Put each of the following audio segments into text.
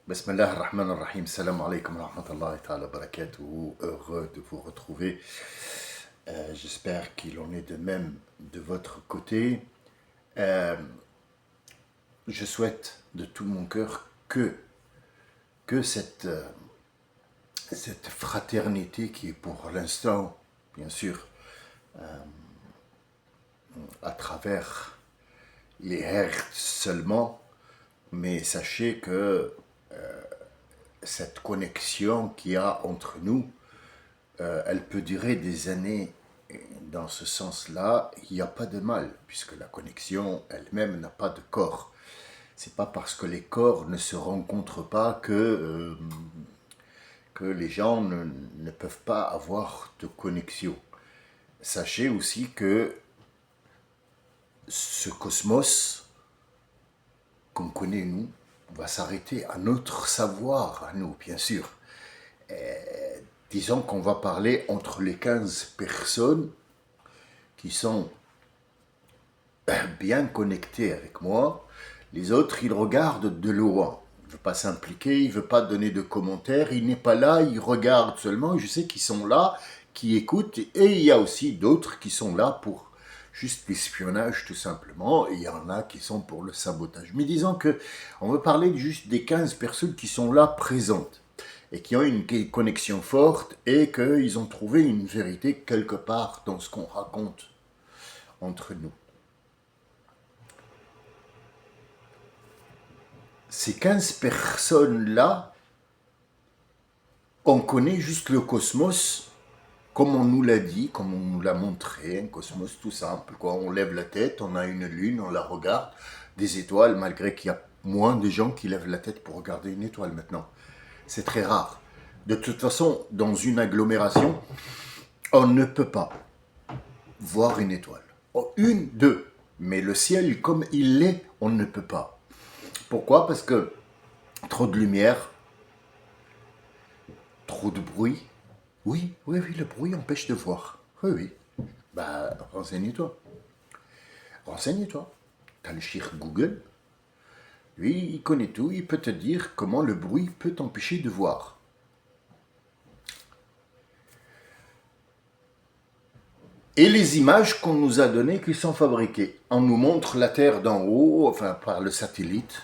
Bismillah ar-Rahman ar-Rahim, salam alaikum wa rahmatullahi ta'ala barakatuhu, heureux de vous retrouver. J'espère qu'il en est de même de votre côté. Euh, je souhaite de tout mon cœur que cette fraternité qui est pour l'instant, bien sûr, à travers les hertz seulement, mais sachez que cette connexion qu'il y a entre nous, elle peut durer des années. Dans ce sens-là, il n'y a pas de mal, puisque la connexion elle-même n'a pas de corps. C'est pas parce que les corps ne se rencontrent pas que les gens ne peuvent pas avoir de connexion. Sachez aussi que ce cosmos qu'on connaît nous va s'arrêter à notre savoir, à nous, bien sûr. Disons qu'on va parler entre les 15 personnes qui sont bien connectées avec moi. Les autres, ils regardent de loin. Il ne veut pas s'impliquer, il ne veut pas donner de commentaires, il n'est pas là, il regarde seulement. Je sais qu'ils sont là, qui écoutent, et il y a aussi d'autres qui sont là pour juste l'espionnage tout simplement, et il y en a qui sont pour le sabotage. Mais disons que on veut parler juste des 15 personnes qui sont là présentes et qui ont une connexion forte et qu'ils ont trouvé une vérité quelque part dans ce qu'on raconte entre nous. Ces 15 personnes-là, on connaît juste le cosmos comme on nous l'a dit, comme on nous l'a montré, un cosmos tout simple, quoi. On lève la tête, on a une lune, on la regarde, des étoiles, malgré qu'il y a moins de gens qui lèvent la tête pour regarder une étoile maintenant. C'est très rare. De toute façon, dans une agglomération, on ne peut pas voir une étoile. Oh, une, deux. Mais le ciel, comme il l'est, on ne peut pas. Pourquoi? Parce que trop de lumière, trop de bruit. Oui, le bruit empêche de voir. Oui. Bah, renseigne-toi. Renseigne-toi. T'as le cheikh Google. Lui, il connaît tout. Il peut te dire comment le bruit peut t'empêcher de voir. Et les images qu'on nous a données qui sont fabriquées. On nous montre la Terre d'en haut, enfin par le satellite.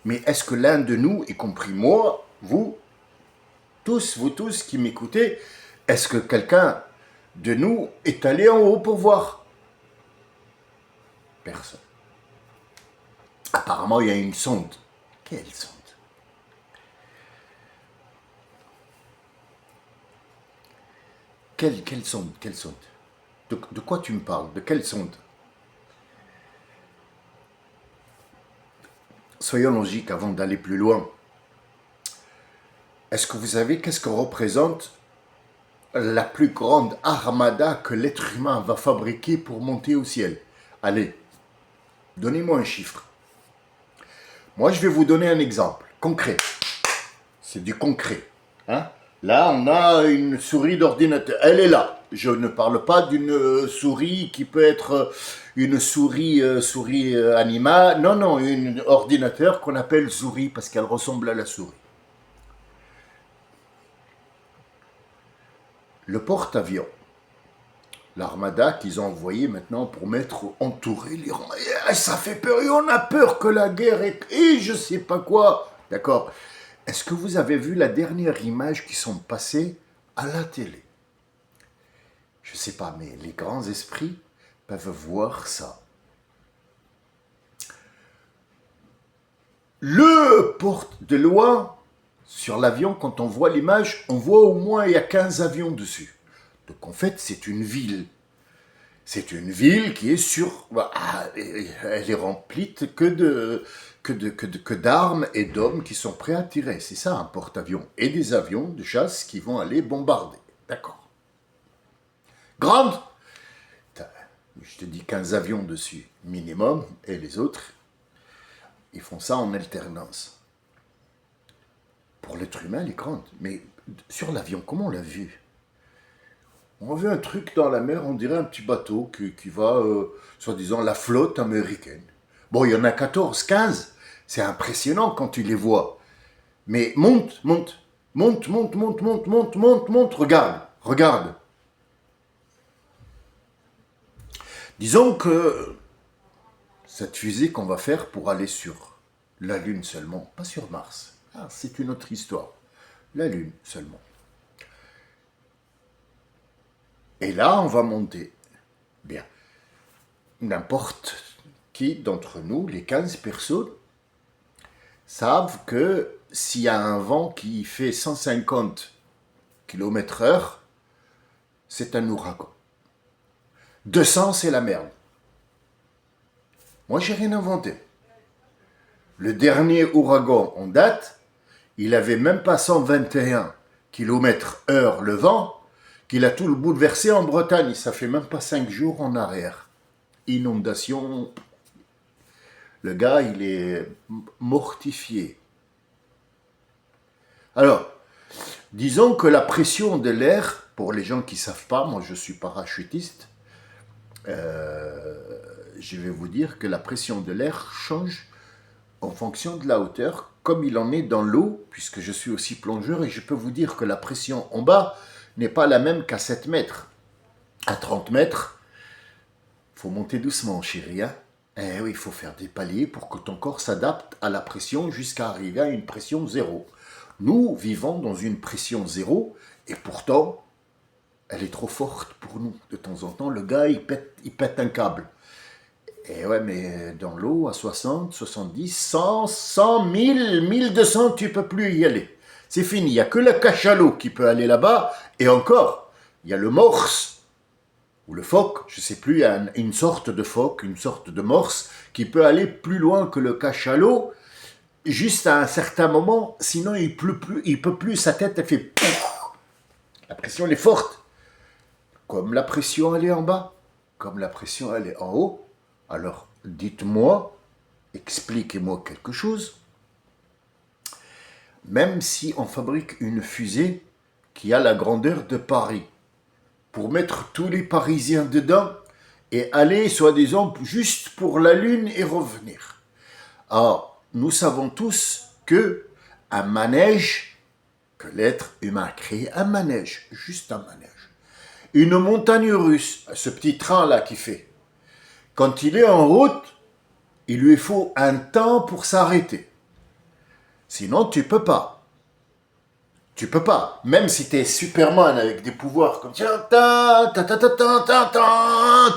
Mais est-ce que l'un de nous, y compris moi, vous tous qui m'écoutez, est-ce que quelqu'un de nous est allé en haut pour voir? Personne. Apparemment, il y a une sonde. Quelle sonde? Quelle sonde? Quelle sonde? De quoi tu me parles? De quelle sonde? Soyons logiques avant d'aller plus loin. Est-ce que vous savez qu'est-ce que représente la plus grande armada que l'être humain va fabriquer pour monter au ciel? Allez, donnez-moi un chiffre. Moi, je vais vous donner un exemple concret. C'est du concret. Hein? Là, on a une souris d'ordinateur. Elle est là. Je ne parle pas d'une souris qui peut être une souris animale. Non, un ordinateur qu'on appelle souris parce qu'elle ressemble à la souris. Le porte-avions, l'armada qu'ils ont envoyé maintenant pour entourer l'Iran. Ça fait peur et on a peur que la guerre est... Et je sais pas quoi. D'accord. Est-ce que vous avez vu la dernière image qui sont passées à la télé? Je sais pas, mais les grands esprits peuvent voir ça. Le porte de loin, sur l'avion, quand on voit l'image, on voit au moins il y a 15 avions dessus. Donc en fait, c'est une ville. C'est une ville qui est sur... elle est remplie que d'armes et d'hommes qui sont prêts à tirer. C'est ça un porte-avions. Et des avions de chasse qui vont aller bombarder. D'accord. Grande. Je te dis 15 avions dessus, minimum. Et les autres, ils font ça en alternance. Pour l'être humain, elle est grande. Mais sur l'avion, comment on l'a vu? On a vu un truc dans la mer, on dirait un petit bateau qui va, soi-disant, la flotte américaine. Bon, il y en a 14, 15. C'est impressionnant quand tu les vois. Mais monte, monte, monte, monte, monte, monte, monte, monte, monte, regarde, regarde. Disons que cette fusée qu'on va faire pour aller sur la Lune seulement, pas sur Mars, c'est une autre histoire. La Lune seulement. Et là, on va monter. Bien. N'importe qui d'entre nous, les 15 personnes, savent que s'il y a un vent qui fait 150 km/h, c'est un ouragan. 200, c'est la merde. Moi, j'ai rien inventé. Le dernier ouragan en date, il avait même pas 121 km/h le vent, qu'il a tout le bouleversé en Bretagne. Ça fait même pas 5 jours en arrière. Inondation. Le gars, il est mortifié. Alors, disons que la pression de l'air, pour les gens qui ne savent pas, moi je suis parachutiste, je vais vous dire que la pression de l'air change en fonction de la hauteur, comme il en est dans l'eau, puisque je suis aussi plongeur, et je peux vous dire que la pression en bas n'est pas la même qu'à 7 mètres. À 30 mètres, il faut monter doucement, chérie. Eh oui, il faut faire des paliers pour que ton corps s'adapte à la pression jusqu'à arriver à une pression zéro. Nous vivons dans une pression zéro, et pourtant, elle est trop forte pour nous. De temps en temps, le gars, il pète un câble. Et ouais, mais dans l'eau, à 60, 70, 100, 100, 1000, 1200, tu ne peux plus y aller. C'est fini, il n'y a que le cachalot qui peut aller là-bas, et encore, il y a le morse, ou le phoque, je ne sais plus, il y a une sorte de phoque, une sorte de morse, qui peut aller plus loin que le cachalot, juste à un certain moment, sinon il peut plus, sa tête, elle fait pouf. La pression, elle est forte. Comme la pression, elle est en bas, comme la pression, elle est en haut. Alors, dites-moi, expliquez-moi quelque chose. Même si on fabrique une fusée qui a la grandeur de Paris, pour mettre tous les Parisiens dedans et aller, soi-disant, juste pour la Lune et revenir. Alors, nous savons tous que un manège, que l'être humain a créé un manège, juste un manège. Une montagne russe, ce petit train-là qui fait, quand il est en route, il lui faut un temps pour s'arrêter. Sinon, tu peux pas. Tu peux pas. Même si tu es Superman avec des pouvoirs comme ça,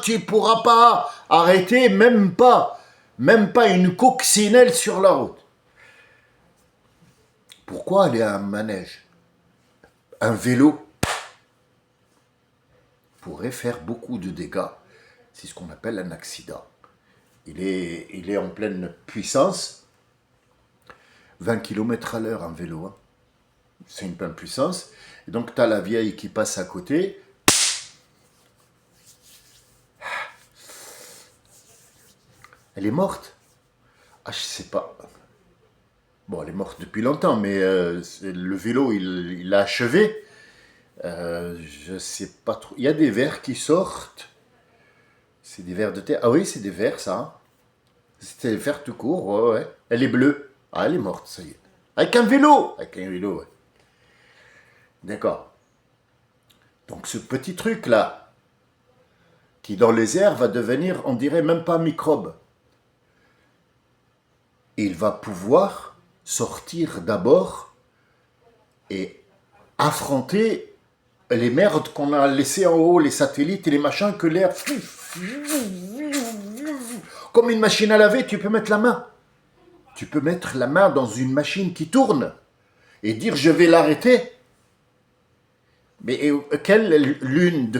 tu pourras pas arrêter, même pas une coccinelle sur la route. Pourquoi aller à un manège? Un vélo pourrait faire beaucoup de dégâts. C'est ce qu'on appelle un accident. Il est en pleine puissance. 20 km/h un vélo. Hein. C'est une pleine puissance. Et donc, tu as la vieille qui passe à côté. Elle est morte. Ah, je sais pas. Bon, elle est morte depuis longtemps, mais le vélo, il l'a achevé. Je sais pas trop. Il y a des vers qui sortent. C'est des vers de terre. Ah oui, c'est des vers, ça. Hein. C'était des vers tout court, ouais. Elle est bleue. Ah, elle est morte, ça y est. Avec un vélo. Avec un vélo, ouais. D'accord. Donc ce petit truc-là, qui dans les airs va devenir, on dirait même pas un microbe. Il va pouvoir sortir d'abord et affronter les merdes qu'on a laissées en haut, les satellites et les machins, que l'air... Comme une machine à laver, tu peux mettre la main. Tu peux mettre la main dans une machine qui tourne et dire je vais l'arrêter. Mais quelle lune,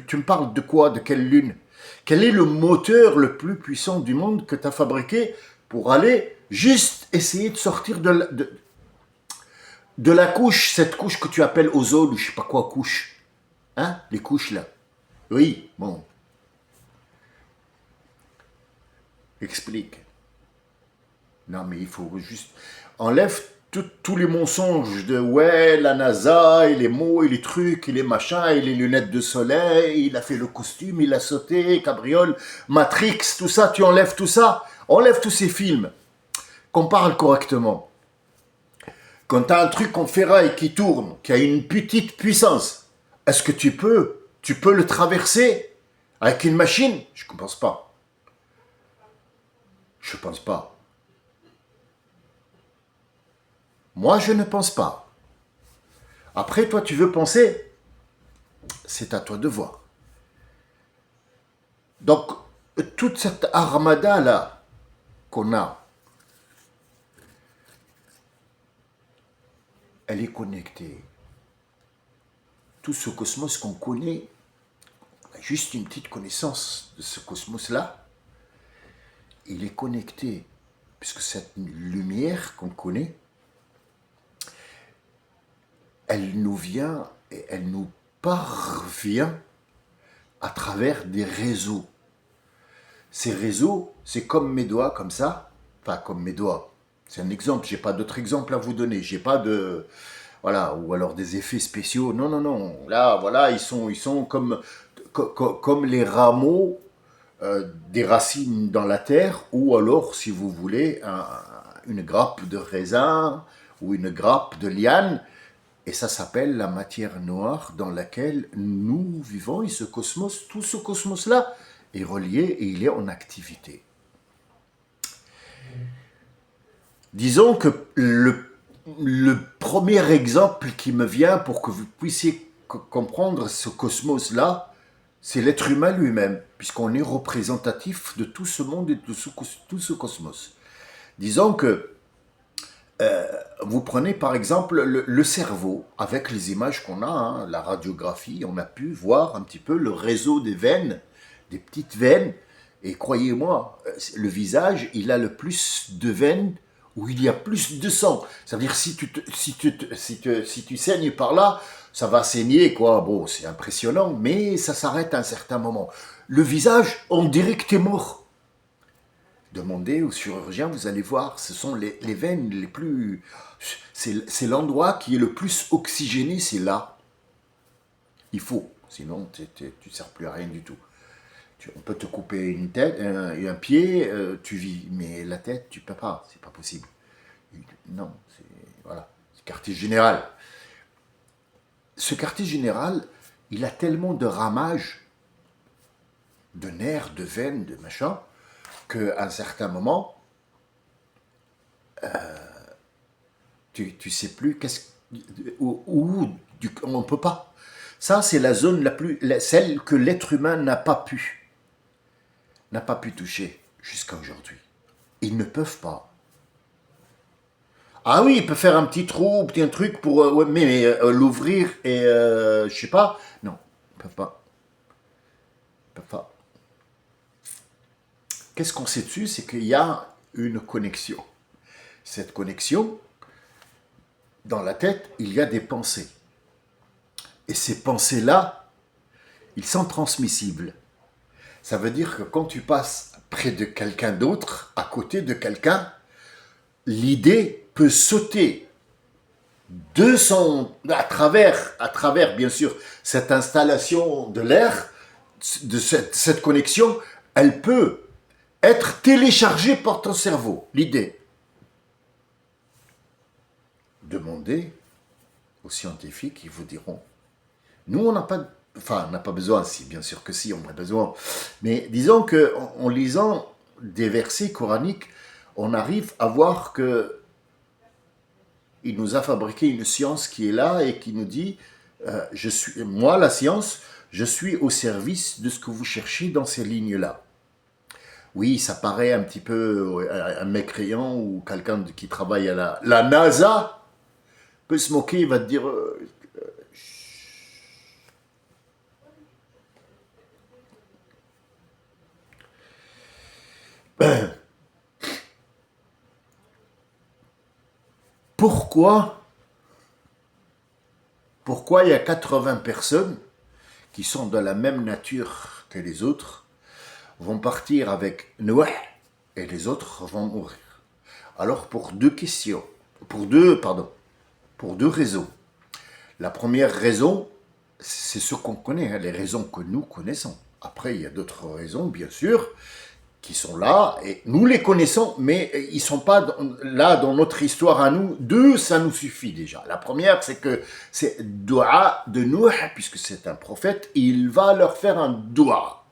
tu me parles de quoi, de quelle lune? Quel est le moteur le plus puissant du monde que tu as fabriqué pour aller juste essayer de sortir de la couche, cette couche que tu appelles ozone ou je sais pas quoi couche? Hein? Les couches là. Oui, bon. Explique. Non mais il faut juste... Enlève tous les mensonges de ouais, la NASA, et les mots, et les trucs, et les machins, et les lunettes de soleil, il a fait le costume, il a sauté, cabriole, Matrix, tout ça, tu enlèves tout ça, enlève tous ces films, qu'on parle correctement. Quand tu as un truc en ferraille qui tourne, qui a une petite puissance, est-ce que tu peux le traverser avec une machine? Je ne pense pas. Je ne pense pas. Moi, je ne pense pas. Après, toi, tu veux penser, c'est à toi de voir. Donc, toute cette armada-là qu'on a, elle est connectée. Tout ce cosmos qu'on connaît, on a juste une petite connaissance de ce cosmos-là, il est connecté, puisque cette lumière qu'on connaît, elle nous vient et elle nous parvient à travers des réseaux. Ces réseaux, c'est comme mes doigts, comme ça, enfin comme mes doigts. C'est un exemple, j'ai pas d'autres exemples à vous donner, j'ai pas de... Voilà, ou alors des effets spéciaux. Non, non, non. Là, voilà, ils sont comme les rameaux des racines dans la terre, ou alors, si vous voulez, une grappe de raisin ou une grappe de liane. Et ça s'appelle la matière noire dans laquelle nous vivons. Et ce cosmos, tout ce cosmos-là est relié et il est en activité. Disons que le premier exemple qui me vient pour que vous puissiez comprendre ce cosmos-là, c'est l'être humain lui-même, puisqu'on est représentatif de tout ce monde et de tout ce cosmos. Disons que vous prenez par exemple le cerveau, avec les images qu'on a, hein, la radiographie, on a pu voir un petit peu le réseau des veines, des petites veines, et croyez-moi, le visage, il a le plus de veines où il y a plus de sang. C'est-à-dire si tu saignes par là, ça va saigner, quoi. Bon, c'est impressionnant, mais ça s'arrête à un certain moment. Le visage, on dirait que t'es mort. Demandez aux chirurgiens, vous allez voir, ce sont les veines les plus... C'est l'endroit qui est le plus oxygéné, c'est là. Il faut, sinon tu ne sers plus à rien du tout. On peut te couper une tête, un pied, tu vis, mais la tête, tu ne peux pas, c'est pas possible. Non, voilà, c'est quartier général. Ce quartier général, il a tellement de ramages, de nerfs, de veines, de machin, qu'à un certain moment, tu ne sais plus où on ne peut pas. Ça, c'est la zone celle que l'être humain n'a pas pu toucher jusqu'à aujourd'hui. Ils ne peuvent pas. Ah oui, il peut faire un petit trou, un truc pour l'ouvrir et je sais pas. Non, ils ne peuvent pas. Ils peuvent pas. Qu'est-ce qu'on sait dessus? C'est qu'il y a une connexion. Cette connexion, dans la tête, il y a des pensées. Et ces pensées-là, ils sont transmissibles. Ça veut dire que quand tu passes près de quelqu'un d'autre, à côté de quelqu'un, l'idée peut sauter à travers bien sûr cette installation de l'air, de cette connexion, elle peut être téléchargée par ton cerveau, l'idée. Demandez aux scientifiques, ils vous diront. Nous, on n'a pas, on n'a pas besoin, si, bien sûr que si, on a besoin. Mais disons qu'en lisant des versets coraniques, on arrive à voir que il nous a fabriqué une science qui est là et qui nous dit, moi, la science, je suis au service de ce que vous cherchez dans ces lignes-là. Oui, ça paraît un petit peu un mécréant ou quelqu'un qui travaille à la NASA peut se moquer, il va te dire... Pourquoi il y a 80 personnes qui sont de la même nature que les autres vont partir avec Noé et les autres vont mourir? Alors pour deux raisons. La première raison, c'est ce qu'on connaît, hein, les raisons que nous connaissons. Après, il y a d'autres raisons, bien sûr, qui sont là, et nous les connaissons, mais ils ne sont pas là dans notre histoire à nous. Deux, ça nous suffit déjà. La première, c'est que c'est dua de Nuh, puisque c'est un prophète, il va leur faire un dua.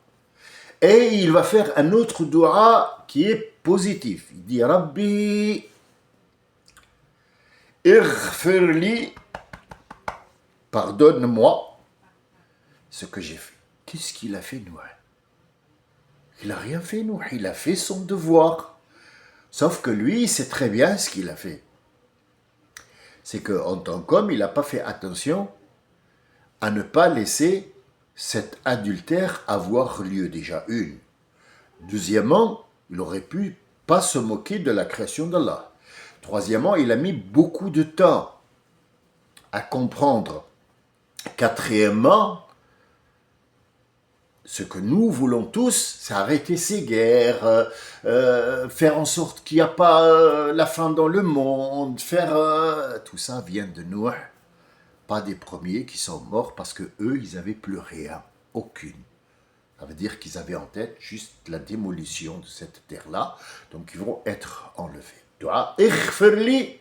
Et il va faire un autre dua qui est positif. Il dit, Rabbi, ighfirli, pardonne-moi ce que j'ai fait. Qu'est-ce qu'il a fait, Nuh? Il n'a rien fait, Nuh. Il a fait son devoir. Sauf que lui, il sait très bien ce qu'il a fait. C'est qu'en tant qu'homme, il n'a pas fait attention à ne pas laisser cet adultère avoir lieu, déjà une. Deuxièmement, il aurait pu pas se moquer de la création d'Allah. Troisièmement, il a mis beaucoup de temps à comprendre. Quatrièmement, ce que nous voulons tous, c'est arrêter ces guerres, faire en sorte qu'il n'y a pas la fin dans le monde, tout ça vient de Nuh, pas des premiers qui sont morts parce que eux, ils n'avaient plus rien, aucune. Ça veut dire qu'ils avaient en tête juste la démolition de cette terre-là, donc ils vont être enlevés. Dua, ighfirli,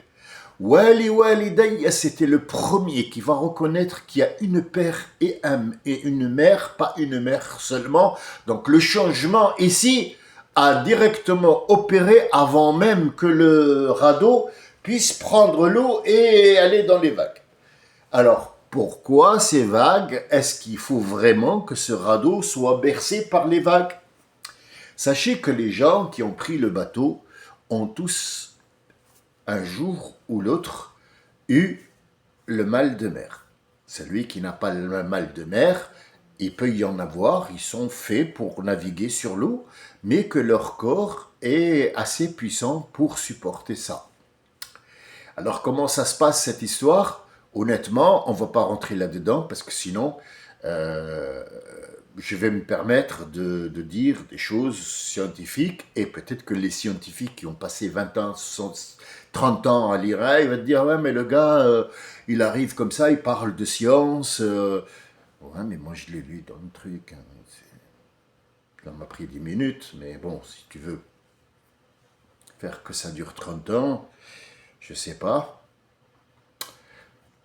wali walidayya, c'était le premier qui va reconnaître qu'il y a une père et une mère, pas une mère seulement. Donc le changement ici a directement opéré avant même que le radeau puisse prendre l'eau et aller dans les vagues. Alors, pourquoi ces vagues? Est-ce qu'il faut vraiment que ce radeau soit bercé par les vagues? Sachez que les gens qui ont pris le bateau ont tous, un jour ou l'autre, eu le mal de mer. Celui qui n'a pas le mal de mer, il peut y en avoir, ils sont faits pour naviguer sur l'eau, mais que leur corps est assez puissant pour supporter ça. Alors, comment ça se passe cette histoire? Honnêtement, on ne va pas rentrer là-dedans parce que sinon, je vais me permettre de dire des choses scientifiques et peut-être que les scientifiques qui ont passé 20 ans, 30 ans à l'IRA, ils vont te dire « Ouais, mais le gars, il arrive comme ça, il parle de science. Ouais, mais moi, je l'ai lu dans le truc. Hein. Ça m'a pris 10 minutes, mais bon, si tu veux faire que ça dure 30 ans, je sais pas.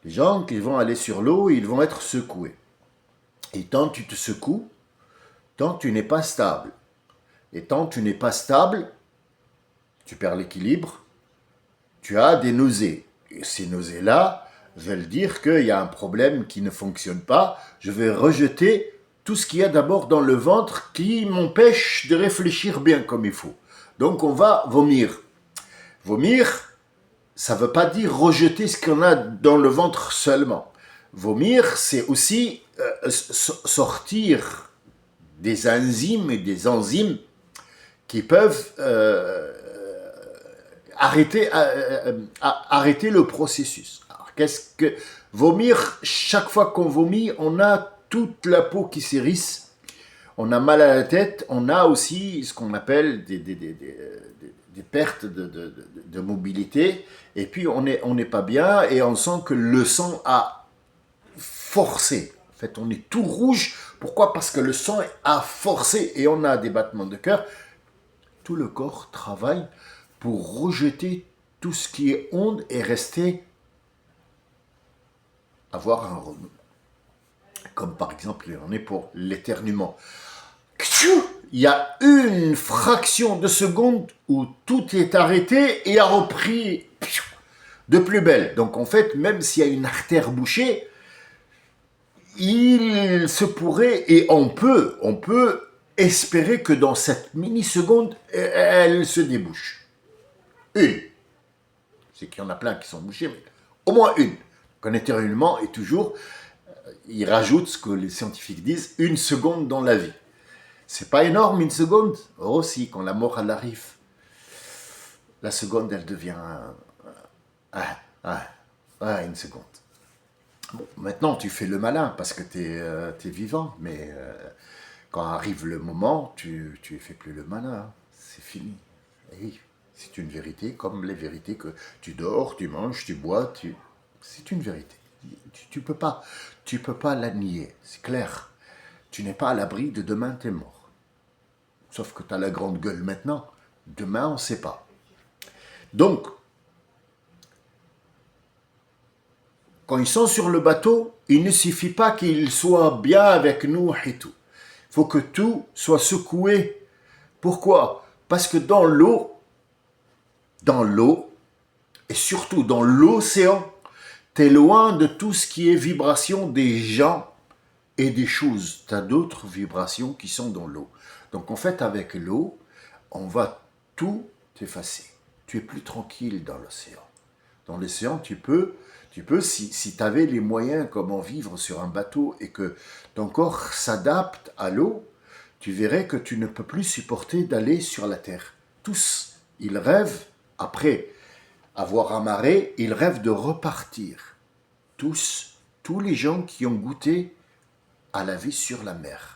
Les gens qui vont aller sur l'eau, ils vont être secoués. Et tant tu te secoues, tant tu n'es pas stable. Et tant tu n'es pas stable, tu perds l'équilibre, tu as des nausées. Et ces nausées-là veulent dire qu'il y a un problème qui ne fonctionne pas. Je vais rejeter tout ce qu'il y a d'abord dans le ventre qui m'empêche de réfléchir bien comme il faut. Donc on va vomir. Vomir, ça ne veut pas dire rejeter ce qu'on a dans le ventre seulement. Vomir, c'est aussi sortir des enzymes et des enzymes qui peuvent arrêter le processus. Alors, qu'est-ce que vomir? Chaque fois qu'on vomit, on a toute la peau qui s'érisse, on a mal à la tête, on a aussi ce qu'on appelle des pertes de mobilité, et puis on n'est pas bien, et on sent que le sang a forcé. En fait, on est tout rouge. Pourquoi? Parce que le sang a forcé, et on a des battements de cœur. Tout le corps travaille pour rejeter tout ce qui est onde et rester, avoir un renouveau. Comme par exemple, on est pour l'éternuement. Il y a une fraction de seconde où tout est arrêté et a repris de plus belle. Donc en fait, même s'il y a une artère bouchée, il se pourrait, et on peut espérer que dans cette mini-seconde, elle se débouche. Une. C'est qu'il y en a plein qui sont bouchés, mais au moins une. Un éternuement est toujours, il rajoute ce que les scientifiques disent, une seconde dans la vie. C'est pas énorme, une seconde? Oh si, quand la mort elle arrive, la seconde elle devient une seconde. Bon, maintenant tu fais le malin parce que t'es vivant, mais quand arrive le moment, tu fais plus le malin, c'est fini. Et c'est une vérité, comme les vérités que tu dors, tu manges, tu bois, c'est une vérité. Tu peux pas la nier, c'est clair. Tu n'es pas à l'abri de demain, t'es mort. Sauf que tu as la grande gueule maintenant. Demain, on ne sait pas. Donc, quand ils sont sur le bateau, il ne suffit pas qu'ils soient bien avec nous et tout. Il faut que tout soit secoué. Pourquoi? Parce que dans l'eau, et surtout dans l'océan, tu es loin de tout ce qui est vibration des gens et des choses. Tu as d'autres vibrations qui sont dans l'eau. Donc en fait, avec l'eau, on va tout effacer. Tu es plus tranquille dans l'océan. Dans l'océan, tu peux si tu avais les moyens comment vivre sur un bateau et que ton corps s'adapte à l'eau, tu verrais que tu ne peux plus supporter d'aller sur la terre. Tous, ils rêvent, après avoir amarré, ils rêvent de repartir. Tous les gens qui ont goûté à la vie sur la mer.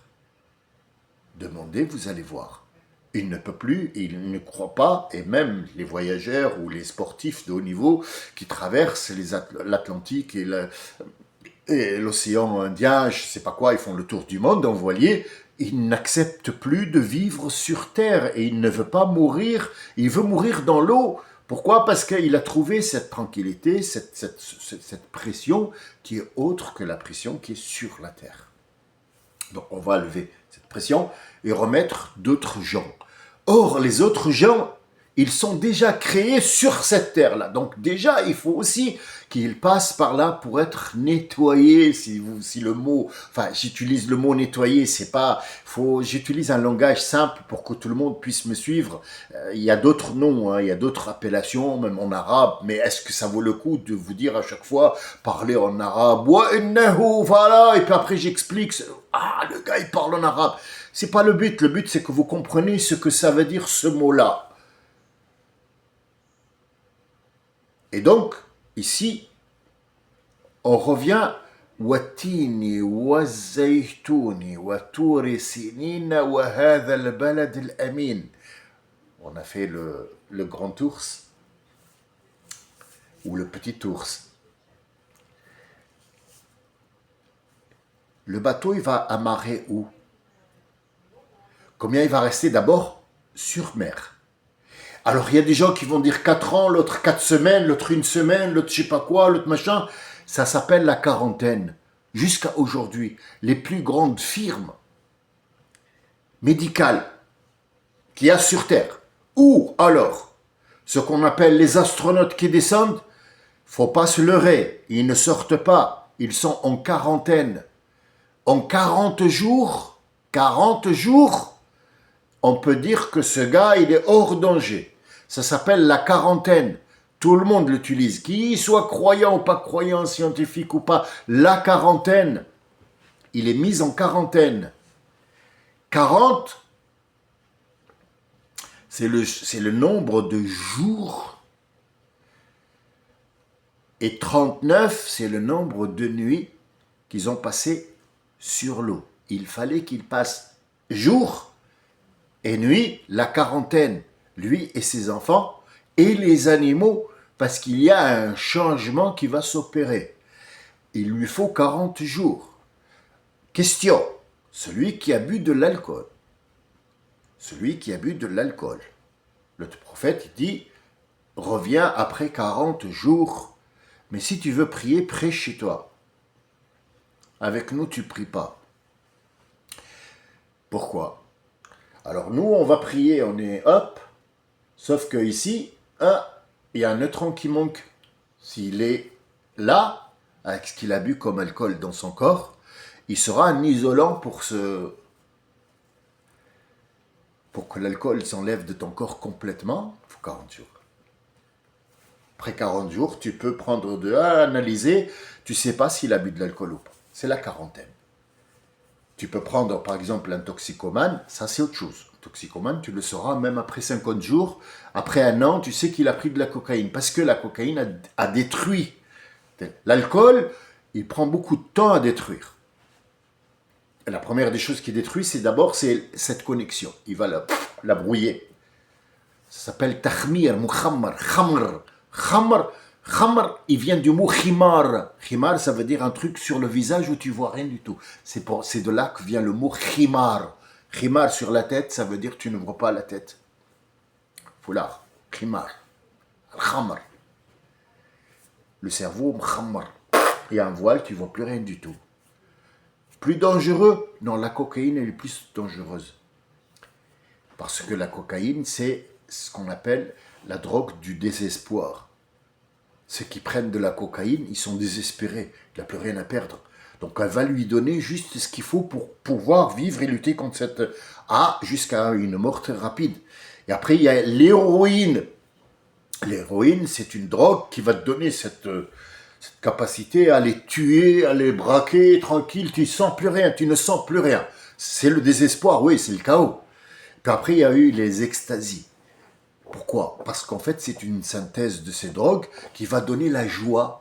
Demandez, vous allez voir. Il ne peut plus, il ne croit pas, et même les voyageurs ou les sportifs de haut niveau qui traversent l'Atlantique et l'océan Indien, je ne sais pas quoi, ils font le tour du monde en voilier, il n'accepte plus de vivre sur Terre et il ne veut pas mourir, il veut mourir dans l'eau. Pourquoi? Parce qu'il a trouvé cette tranquillité, cette pression qui est autre que la pression qui est sur la Terre. Donc on va lever cette pression et remettre d'autres gens. Or, les autres gens, ils sont déjà créés sur cette terre-là. Donc déjà, il faut aussi qu'ils passent par là pour être nettoyés. Si le mot, enfin, j'utilise le mot nettoyer, c'est pas, j'utilise un langage simple pour que tout le monde puisse me suivre. Il y a d'autres noms, il y a d'autres appellations, même en arabe. Mais est-ce que ça vaut le coup de vous dire à chaque fois, parler en arabe, voilà, et puis après j'explique, le gars il parle en arabe. C'est pas le but. Le but c'est que vous compreniez ce que ça veut dire ce mot-là. Et donc, ici, on revient Watini wa zaytouni wa touri sinina wa hadha al-balad al-amin. On a fait le grand ours ou le petit ours. Le bateau, il va amarrer où? Combien il va rester d'abord? Sur mer. Alors, il y a des gens qui vont dire 4 ans, l'autre 4 semaines, l'autre 1 semaine, l'autre je sais pas quoi, l'autre machin. Ça s'appelle la quarantaine. Jusqu'à aujourd'hui, les plus grandes firmes médicales qu'il y a sur Terre, ou alors, ce qu'on appelle les astronautes qui descendent, faut pas se leurrer, ils ne sortent pas, ils sont en quarantaine. En 40 jours, on peut dire que ce gars, il est hors danger. Ça s'appelle la quarantaine. Tout le monde l'utilise. Qu'il soit croyant ou pas croyant, scientifique ou pas, la quarantaine. Il est mis en quarantaine. 40, c'est le nombre de jours. Et 39, c'est le nombre de nuits qu'ils ont passé sur l'eau. Il fallait qu'ils passent jour et nuit, la quarantaine, lui et ses enfants, et les animaux, parce qu'il y a un changement qui va s'opérer. Il lui faut 40 jours. Question, celui qui a bu de l'alcool. Le prophète dit, reviens après 40 jours, mais si tu veux prier, prie chez toi. Avec nous, tu ne pries pas. Pourquoi? Alors nous, on va prier, on est hop, sauf que ici, il y a un neutron qui manque. S'il est là, avec ce qu'il a bu comme alcool dans son corps, il sera un isolant pour que l'alcool s'enlève de ton corps complètement. Il faut 40 jours. Après 40 jours, tu peux prendre analyser, tu ne sais pas s'il a bu de l'alcool ou pas. C'est la quarantaine. Tu peux prendre par exemple un toxicomane, ça c'est autre chose. Un toxicomane, tu le sauras même après 50 jours. Après 1 an, tu sais qu'il a pris de la cocaïne. Parce que la cocaïne a détruit. L'alcool, il prend beaucoup de temps à détruire. Et la première des choses qui détruit, c'est cette connexion. Il va la brouiller. Ça s'appelle tahmir, mukhammar, khamr. Khamr, il vient du mot khimar. Khimar, ça veut dire un truc sur le visage où tu vois rien du tout. C'est de là que vient le mot khimar. Khimar sur la tête, ça veut dire tu n'ouvres pas la tête. Foulard, khimar, al-khamr. Le cerveau, mkhammar. Il y a un voile, tu ne vois plus rien du tout. Plus dangereux? Non, la cocaïne elle est plus dangereuse. Parce que la cocaïne, c'est ce qu'on appelle la drogue du désespoir. Ceux qui prennent de la cocaïne, ils sont désespérés. Il n'a plus rien à perdre. Donc elle va lui donner juste ce qu'il faut pour pouvoir vivre et lutter contre cette... jusqu'à une mort très rapide. Et après, il y a l'héroïne. L'héroïne, c'est une drogue qui va te donner cette capacité à les tuer, à les braquer, tranquille, tu ne sens plus rien. C'est le désespoir, oui, c'est le chaos. Puis après, il y a eu les extasies. Pourquoi? Parce qu'en fait, c'est une synthèse de ces drogues qui va donner la joie.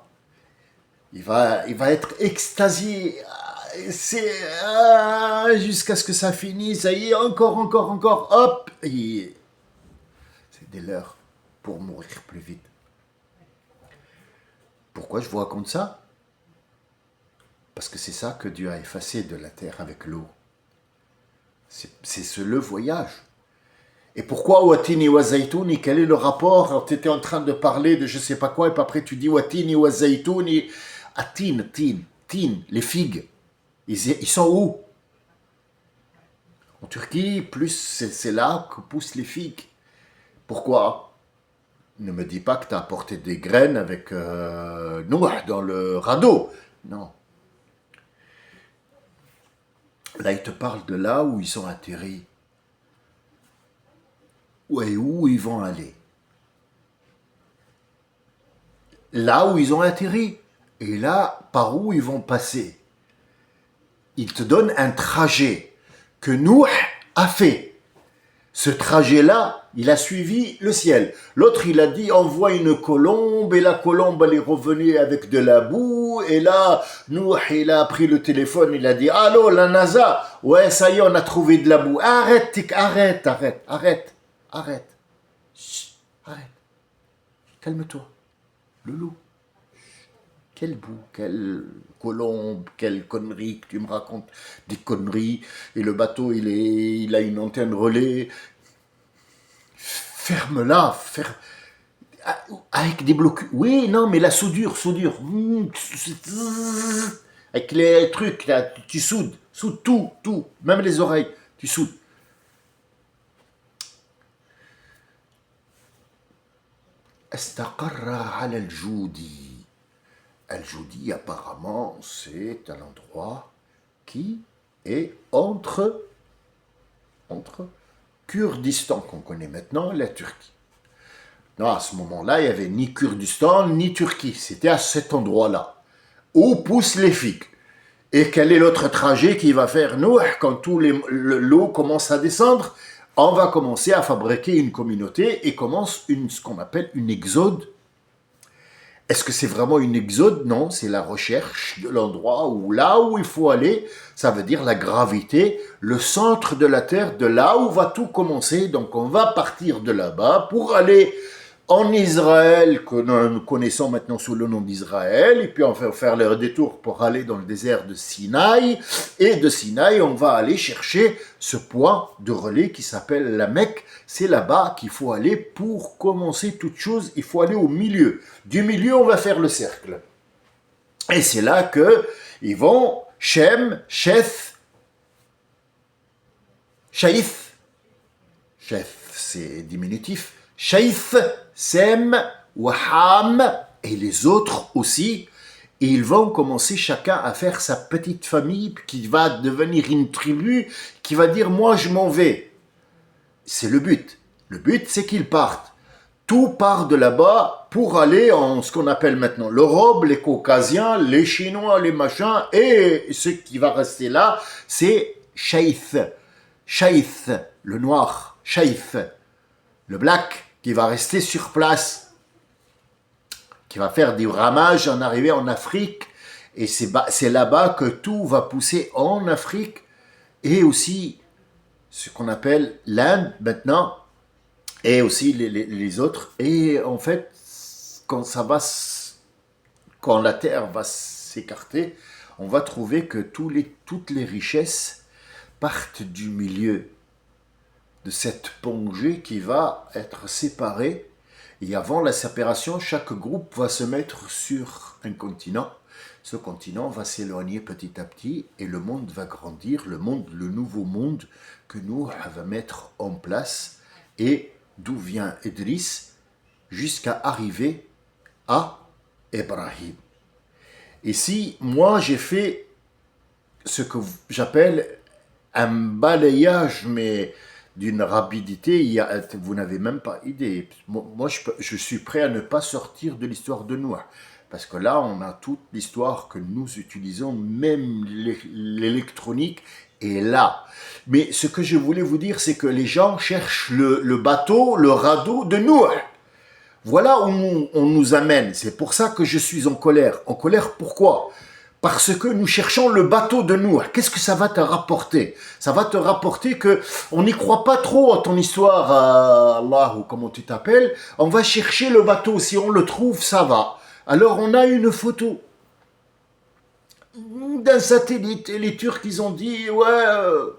Il va être extasié, jusqu'à ce que ça finisse, ça y est, encore, hop, et c'est des leurs pour mourir plus vite. Pourquoi je vous raconte ça? Parce que c'est ça que Dieu a effacé de la terre avec l'eau. C'est le voyage. Et pourquoi Watini wa Zaytouni? Quel est le rapport? Tu étais en train de parler de je sais pas quoi, et puis après tu dis Watini wa Zaytouni. Tin, les figues. Ils sont où? En Turquie, plus c'est là que poussent les figues. Pourquoi? Ne me dis pas que tu as apporté des graines avec Noah dans le radeau. Non. Là, il te parle de là où ils ont atterri. Et où ils vont aller. Là où ils ont atterri. Et là, par où ils vont passer. Il te donne un trajet que Nouh a fait. Ce trajet-là, il a suivi le ciel. L'autre, il a dit, envoie une colombe, et la colombe, elle est revenue avec de la boue, et là, Nouh, il a pris le téléphone, il a dit, allô, la NASA, ouais, ça y est, on a trouvé de la boue. Arrête. Chut, arrête. Calme-toi. Loulou. Quelle boue, quelle colombe, quelle connerie que tu me racontes, des conneries, et le bateau, il a une antenne relais. Ferme-la, avec des blocs. Oui, non, mais la soudure. Avec les trucs, là, tu soudes tout, même les oreilles, tu soudes. Estaqarra ala al-Joudi. Al-Joudi, apparemment, c'est un endroit qui est entre Kurdistan, qu'on connaît maintenant, et la Turquie. Non, à ce moment-là, il n'y avait ni Kurdistan, ni Turquie. C'était à cet endroit-là, où poussent les figues. Et quel est l'autre trajet qu'il va faire, nous, quand l'eau commence à descendre? On va commencer à fabriquer une communauté et commence ce qu'on appelle une exode. Est-ce que c'est vraiment une exode? Non, c'est la recherche de l'endroit là où il faut aller. Ça veut dire la gravité, le centre de la Terre, de là où va tout commencer. Donc on va partir de là-bas pour aller en Israël, que nous connaissons maintenant sous le nom d'Israël, et puis on va faire le détour pour aller dans le désert de Sinaï, et de Sinaï, on va aller chercher ce point de relais qui s'appelle la Mecque. C'est là-bas qu'il faut aller pour commencer toute chose, il faut aller au milieu. Du milieu, on va faire le cercle. Et c'est là que ils vont Shem, Sheth, Shaïf, Sheth, c'est diminutif, Shaïf, Sem, Waham et les autres aussi. Et ils vont commencer chacun à faire sa petite famille qui va devenir une tribu qui va dire moi je m'en vais. C'est le but. Le but c'est qu'ils partent. Tout part de là-bas pour aller en ce qu'on appelle maintenant l'Europe, les Caucasiens, les Chinois, les machins. Et ce qui va rester là c'est Shaïf. Shaïf, le noir. Shaïf, le black qui va rester sur place, qui va faire des ramages en arrivée en Afrique, et c'est là-bas que tout va pousser en Afrique, et aussi ce qu'on appelle l'Inde maintenant, et aussi les autres, et en fait, quand la terre va s'écarter, on va trouver que toutes les richesses partent du milieu de cette pongée qui va être séparée. Et avant la séparation, chaque groupe va se mettre sur un continent. Ce continent va s'éloigner petit à petit et le monde va grandir, le nouveau monde que nous va mettre en place et d'où vient Idriss jusqu'à arriver à Ibrahim. Ici, moi j'ai fait ce que j'appelle un balayage, mais d'une rapidité, vous n'avez même pas idée. Moi, je suis prêt à ne pas sortir de l'histoire de Noé. Parce que là, on a toute l'histoire que nous utilisons, même l'électronique est là. Mais ce que je voulais vous dire, c'est que les gens cherchent le bateau, le radeau de Noé. Voilà où on nous amène. C'est pour ça que je suis en colère. En colère, pourquoi ? Parce que nous cherchons le bateau de Noé. Qu'est-ce que ça va te rapporter ? Ça va te rapporter que on n'y croit pas trop à ton histoire, à Allah ou comment tu t'appelles. On va chercher le bateau. Si on le trouve, ça va. Alors on a une photo d'un satellite et les Turcs ils ont dit ouais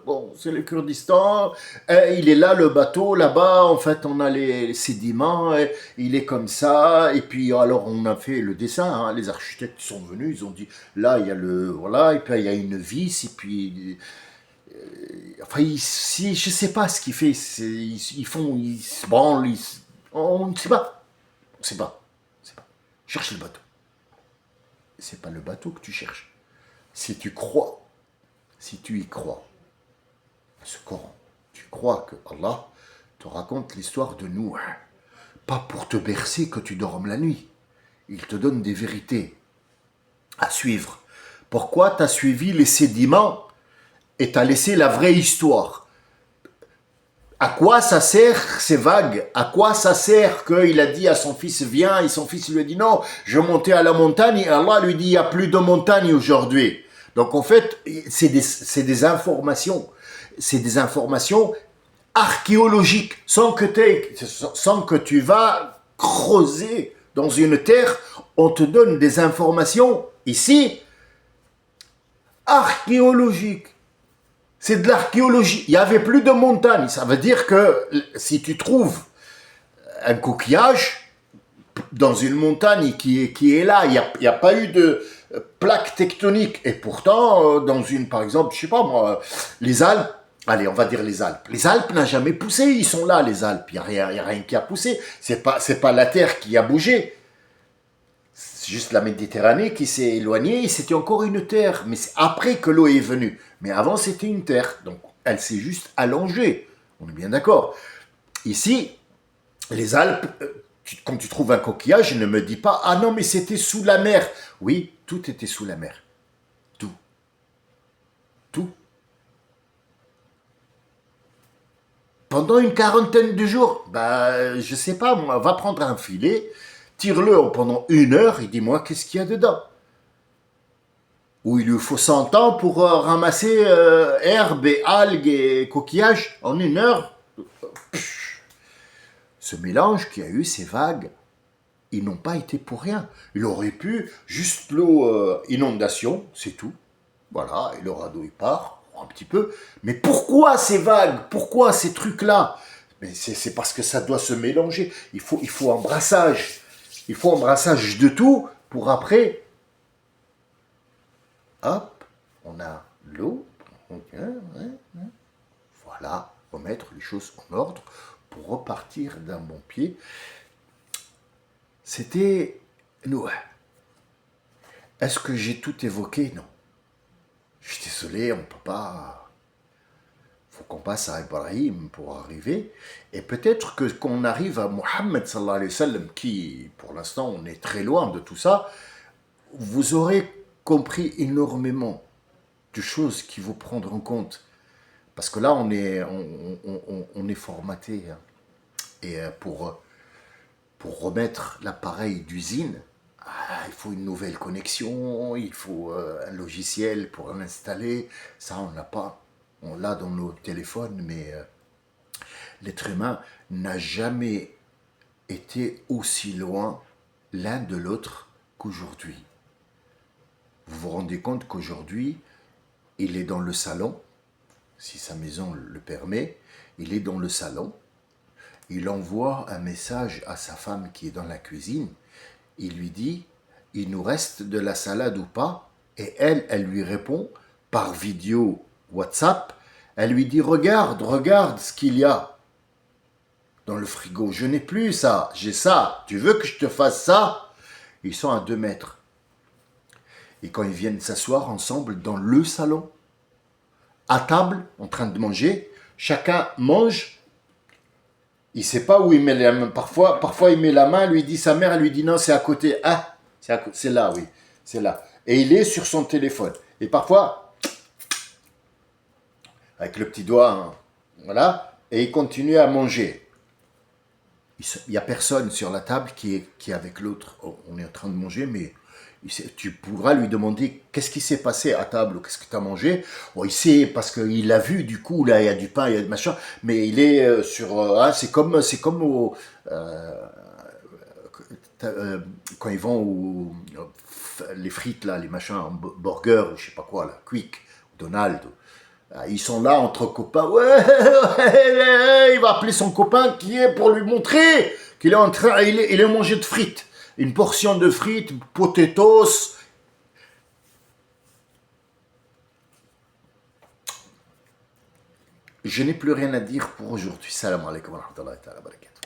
bon c'est le Kurdistan, il est là le bateau là-bas, en fait on a les sédiments, il est comme ça, et puis alors on a fait le dessin, hein, les architectes sont venus, ils ont dit là il y a le voilà, et puis il y a une vis, et puis enfin je sais pas ce qu'ils font, ils se branlent, on ne sait pas, on sait pas, cherche le bateau, c'est pas le bateau que tu cherches. Si tu crois, si tu y crois, à ce Coran, tu crois que Allah te raconte l'histoire de Noé, pas pour te bercer que tu dormes la nuit. Il te donne des vérités à suivre. Pourquoi tu as suivi les sédiments et tu as laissé la vraie histoire ? À quoi ça sert ces vagues ? À quoi ça sert qu'il a dit à son fils viens, et son fils lui a dit non, je montais à la montagne, et Allah lui dit il n'y a plus de montagne aujourd'hui. Donc en fait, c'est des informations archéologiques, sans que tu vas creuser dans une terre, on te donne des informations ici archéologiques. C'est de l'archéologie. Il n'y avait plus de montagnes. Ça veut dire que si tu trouves un coquillage dans une montagne qui est là, il n'y a pas eu de plaque tectonique. Et pourtant, dans une, par exemple, je sais pas moi, les Alpes, allez, on va dire les Alpes. Les Alpes n'ont jamais poussé, ils sont là, les Alpes. Il n'y a rien qui a poussé. C'est pas la Terre qui a bougé. C'est juste la Méditerranée qui s'est éloignée et c'était encore une terre. Mais c'est après que l'eau est venue. Mais avant, c'était une terre. Donc, elle s'est juste allongée. On est bien d'accord. Ici, les Alpes, quand tu trouves un coquillage, ne me dis pas « Ah non, mais c'était sous la mer ». Oui, tout était sous la mer. Tout. Tout. Pendant une quarantaine de jours, je sais pas, moi, va prendre un filet, tire-le pendant 1 heure et dis-moi qu'est-ce qu'il y a dedans. Ou il lui faut 100 ans pour ramasser herbes et algues et coquillages en 1 heure. Ce mélange qui a eu ces vagues, ils n'ont pas été pour rien. Il aurait pu, juste l'eau, inondation, c'est tout. Voilà, et le radeau il part, un petit peu. Mais pourquoi ces vagues ? Pourquoi ces trucs-là ? Mais c'est parce que ça doit se mélanger. Il faut embrassage. Il faut embrassage de tout pour après, hop, on a l'eau. Voilà, remettre les choses en ordre pour repartir d'un bon pied. C'était Noé. Est-ce que j'ai tout évoqué ? Non. Je suis désolé, on ne peut pas. Il faut qu'on passe à Ibrahim pour arriver. Et peut-être que qu'on arrive à Mohammed sallallahu alayhi wa sallam, qui, pour l'instant, on est très loin de tout ça, vous aurez compris énormément de choses qu'il faut prendre en compte. Parce que là, on est formaté. Hein. Et pour remettre l'appareil d'usine, il faut une nouvelle connexion, il faut un logiciel pour l'installer. Ça, on n'a pas. On l'a dans nos téléphones, mais l'être humain n'a jamais été aussi loin l'un de l'autre qu'aujourd'hui. Vous vous rendez compte qu'aujourd'hui, il est dans le salon, si sa maison le permet, il est dans le salon, il envoie un message à sa femme qui est dans la cuisine, il lui dit, il nous reste de la salade ou pas? Et elle lui répond par vidéo WhatsApp, elle lui dit, regarde ce qu'il y a dans le frigo, je n'ai plus ça, j'ai ça, tu veux que je te fasse ça? Ils sont à 2 mètres. Et quand ils viennent s'asseoir ensemble dans le salon, à table, en train de manger, chacun mange, il ne sait pas où il met la main. Parfois il met la main, lui dit sa mère, elle lui dit non, c'est à côté. Ah, c'est là, oui, c'est là. Et il est sur son téléphone. Et parfois, avec le petit doigt, hein, voilà, et il continue à manger. Il n'y a personne sur la table qui est avec l'autre. On est en train de manger, mais tu pourras lui demander qu'est-ce qui s'est passé à table, qu'est-ce que tu as mangé. Bon, il sait parce qu'il a vu, du coup, là, il y a du pain, il y a du machin, mais il est c'est comme quand ils vont les frites, là, les machins, burger, ou je sais pas quoi, là, Quick, Donald. Ils sont là entre copains. Ouais, il va appeler son copain qui est pour lui montrer qu'il est en train, il est mangé de frites. Une portion de frites, potatoes. Je n'ai plus rien à dire pour aujourd'hui. Salam alaikum wa rahmatullahi wa barakatuh.